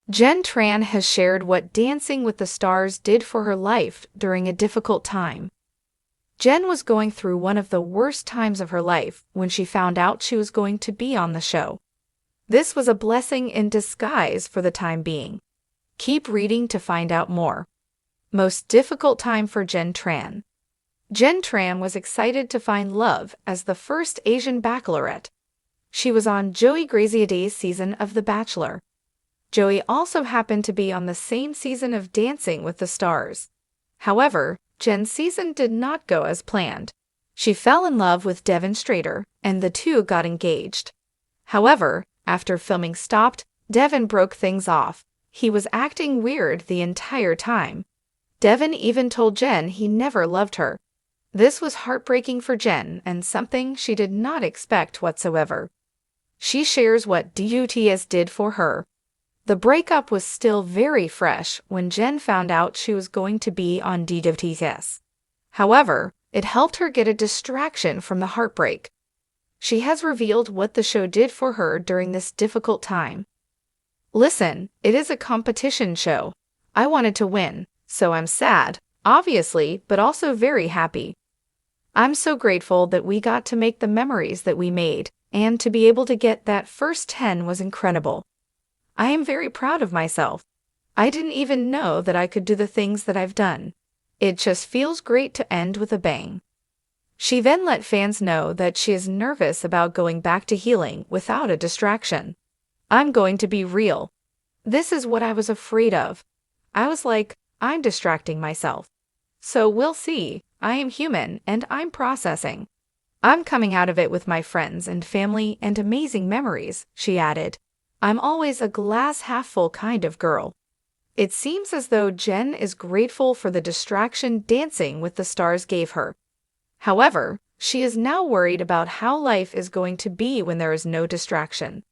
Jenn Tran has shared what Dancing with the Stars did for her life during a difficult time. Jenn was going through one of the worst times of her life when she found out she was going to be on the show. This was a blessing in disguise for the time being. Keep reading to find out more. Most difficult time for Jenn Tran. Jenn Tran was excited to find love as the first Asian bachelorette. She was on Joey Graziadei's season of The Bachelor. Joey also happened to be on the same season of Dancing with the Stars. However, Jenn's season did not go as planned. She fell in love with Devin Strader, and the two got engaged. However, after filming stopped, Devin broke things off. He was acting weird the entire time. Devin even told Jenn he never loved her. This was heartbreaking for Jenn and something she did not expect whatsoever. She shares what News.Is did for her. The breakup was still very fresh when Jenn found out she was going to be on News.Is. However, it helped her get a distraction from the heartbreak. She has revealed what the show did for her during this difficult time. "Listen, it is a competition show. I wanted to win, so I'm sad, obviously, but also very happy. I'm so grateful that we got to make the memories that we made, and to be able to get that first 10 was incredible. I am very proud of myself. I didn't even know that I could do the things that I've done. It just feels great to end with a bang." She then let fans know that she is nervous about going back to healing without a distraction. "I'm going to be real. This is what I was afraid of. I was like, I'm distracting myself. So we'll see. I am human and I'm processing. I'm coming out of it with my friends and family and amazing memories," she added. "I'm always a glass half full kind of girl." It seems as though Jenn is grateful for the distraction Dancing with the Stars gave her. However, she is now worried about how life is going to be when there is no distraction.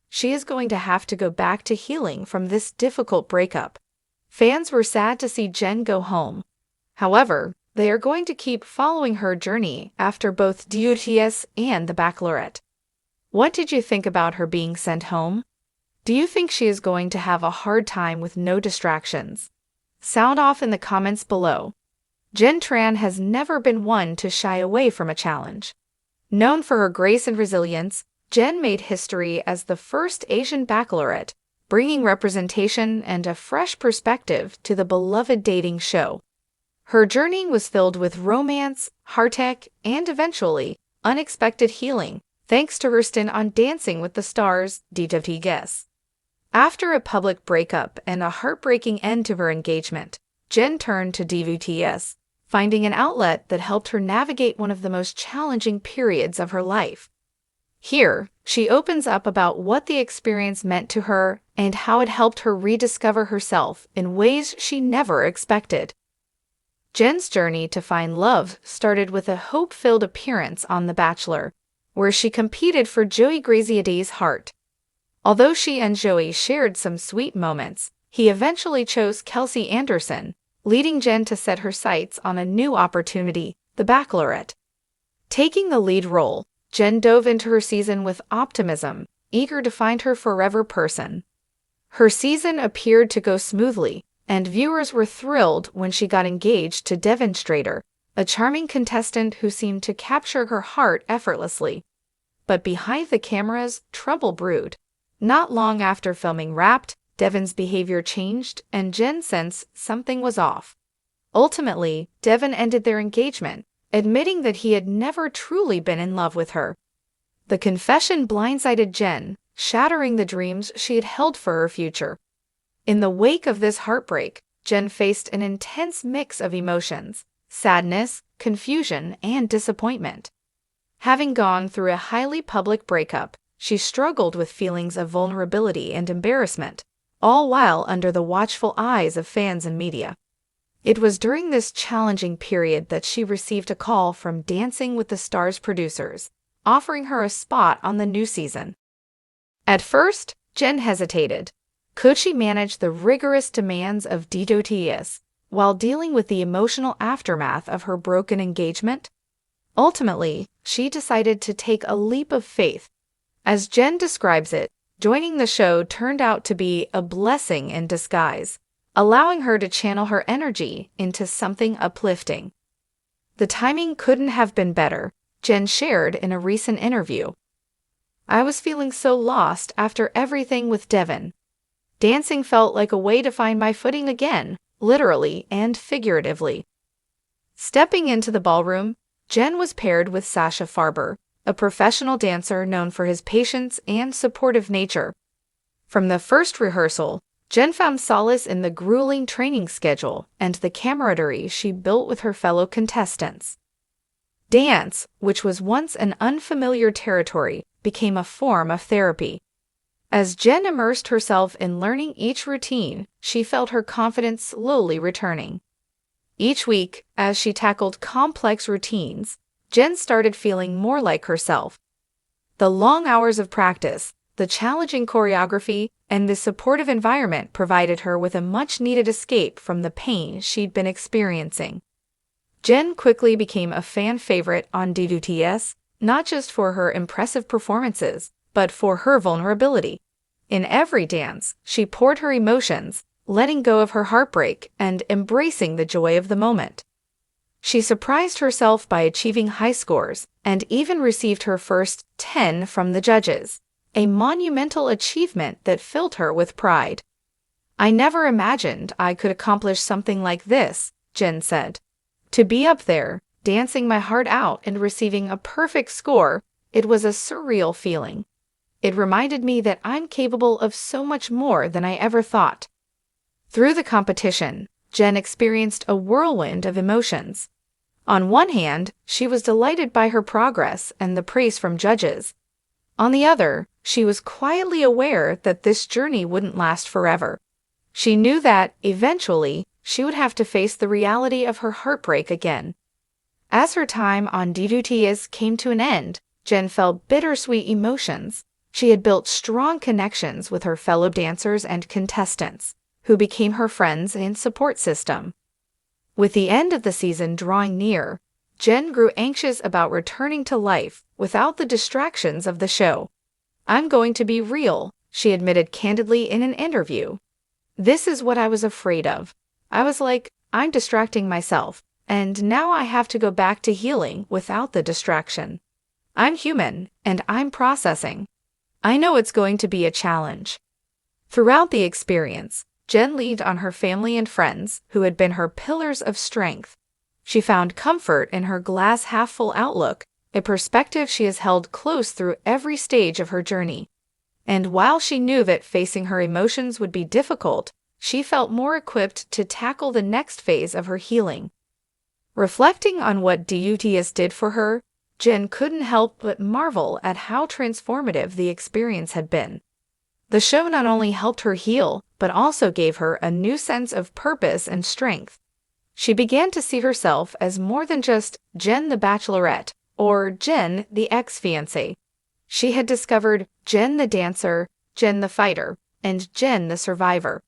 She is going to have to go back to healing from this difficult breakup. Fans were sad to see Jenn go home. However, they are going to keep following her journey after both News.Is and The Bachelorette. What did you think about her being sent home? Do you think she is going to have a hard time with no distractions? Sound off in the comments below. Jenn Tran has never been one to shy away from a challenge. Known for her grace and resilience, Jenn made history as the first Asian bachelorette, bringing representation and a fresh perspective to the beloved dating show. Her journey was filled with romance, heartache, and eventually, unexpected healing, thanks to her stint on Dancing with the Stars, News.Is. After a public breakup and a heartbreaking end to her engagement, Jenn turned to News.Is, finding an outlet that helped her navigate one of the most challenging periods of her life. Here, she opens up about what the experience meant to her and how it helped her rediscover herself in ways she never expected. Jenn's journey to find love started with a hope-filled appearance on The Bachelor, where she competed for Joey Graziadei's heart. Although she and Joey shared some sweet moments, he eventually chose Kelsey Anderson, leading Jenn to set her sights on a new opportunity, The Bachelorette. Taking the lead role, Jenn dove into her season with optimism, eager to find her forever person. Her season appeared to go smoothly, and viewers were thrilled when she got engaged to Devin Strader, a charming contestant who seemed to capture her heart effortlessly. But behind the cameras, trouble brewed. Not long after filming wrapped, Devin's behavior changed and Jenn sensed something was off. Ultimately, Devin ended their engagement, admitting that he had never truly been in love with her. The confession blindsided Jenn, shattering the dreams she had held for her future. In the wake of this heartbreak, Jenn faced an intense mix of emotions: sadness, confusion, and disappointment. Having gone through a highly public breakup, she struggled with feelings of vulnerability and embarrassment, all while under the watchful eyes of fans and media. It was during this challenging period that she received a call from Dancing with the Stars producers, offering her a spot on the new season. At first, Jenn hesitated. Could she manage the rigorous demands of News.Is while dealing with the emotional aftermath of her broken engagement? Ultimately, she decided to take a leap of faith. As Jenn describes it, Joining the show turned out to be a blessing in disguise, allowing her to channel her energy into something uplifting. The timing couldn't have been better, Jenn shared in a recent interview. I was feeling so lost after everything with Devin. Dancing felt like a way to find my footing again, literally and figuratively. Stepping into the ballroom, Jenn was paired with Sasha Farber, a professional dancer known for his patience and supportive nature. From the first rehearsal, Jenn found solace in the grueling training schedule and the camaraderie she built with her fellow contestants. Dance, which was once an unfamiliar territory, became a form of therapy. As Jenn immersed herself in learning each routine, she felt her confidence slowly returning. Each week, as she tackled complex routines, Jenn started feeling more like herself. The long hours of practice, the challenging choreography, and the supportive environment provided her with a much-needed escape from the pain she'd been experiencing. Jenn quickly became a fan favorite on News.Is, not just for her impressive performances, but for her vulnerability. In every dance, she poured her emotions, letting go of her heartbreak and embracing the joy of the moment. She surprised herself by achieving high scores and even received her first 10 from the judges, a monumental achievement that filled her with pride. "I never imagined I could accomplish something like this," Jenn said. "To be up there, dancing my heart out and receiving a perfect score, it was a surreal feeling. It reminded me that I'm capable of so much more than I ever thought." Through the competition, Jenn experienced a whirlwind of emotions. On one hand, she was delighted by her progress and the praise from judges. On the other, she was quietly aware that this journey wouldn't last forever. She knew that, eventually, she would have to face the reality of her heartbreak again. As her time on News.Is came to an end, Jenn felt bittersweet emotions. She had built strong connections with her fellow dancers and contestants, who became her friends and support system. With the end of the season drawing near, Jenn grew anxious about returning to life without the distractions of the show. "I'm going to be real," she admitted candidly in an interview. "This is what I was afraid of. I was like, I'm distracting myself, and now I have to go back to healing without the distraction. I'm human, and I'm processing. I know it's going to be a challenge." Throughout the experience, Jenn leaned on her family and friends, who had been her pillars of strength. She found comfort in her glass-half-full outlook, a perspective she has held close through every stage of her journey. And while she knew that facing her emotions would be difficult, she felt more equipped to tackle the next phase of her healing. Reflecting on what News.Is did for her, Jenn couldn't help but marvel at how transformative the experience had been. The show not only helped her heal, but also gave her a new sense of purpose and strength. She began to see herself as more than just Jenn the Bachelorette or Jenn the ex-fiancée. She had discovered Jenn the dancer, Jenn the fighter, and Jenn the survivor.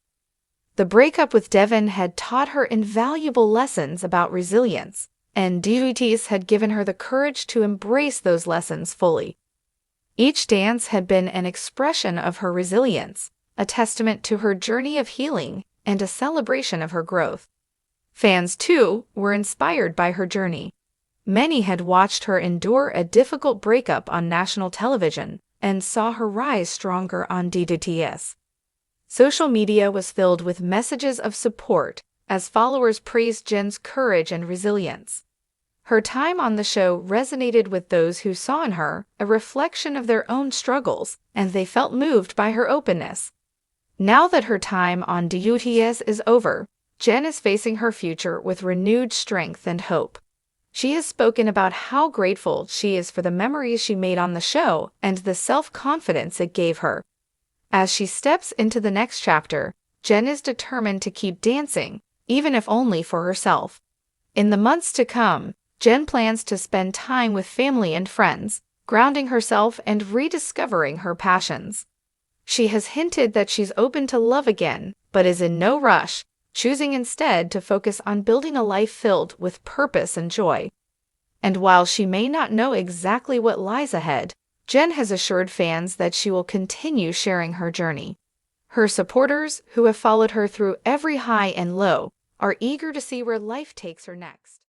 The breakup with Devin had taught her invaluable lessons about resilience, and News.Is had given her the courage to embrace those lessons fully. Each dance had been an expression of her resilience, a testament to her journey of healing and a celebration of her growth. Fans, too, were inspired by her journey. Many had watched her endure a difficult breakup on national television and saw her rise stronger on News.Is. Social media was filled with messages of support as followers praised Jenn's courage and resilience. Her time on the show resonated with those who saw in her a reflection of their own struggles, and they felt moved by her openness. Now that her time on News.Is is over, Jenn is facing her future with renewed strength and hope. She has spoken about how grateful she is for the memories she made on the show and the self-confidence it gave her. As she steps into the next chapter, Jenn is determined to keep dancing, even if only for herself. In the months to come, Jenn plans to spend time with family and friends, grounding herself and rediscovering her passions. She has hinted that she's open to love again, but is in no rush, choosing instead to focus on building a life filled with purpose and joy. And while she may not know exactly what lies ahead, Jenn has assured fans that she will continue sharing her journey. Her supporters, who have followed her through every high and low, are eager to see where life takes her next.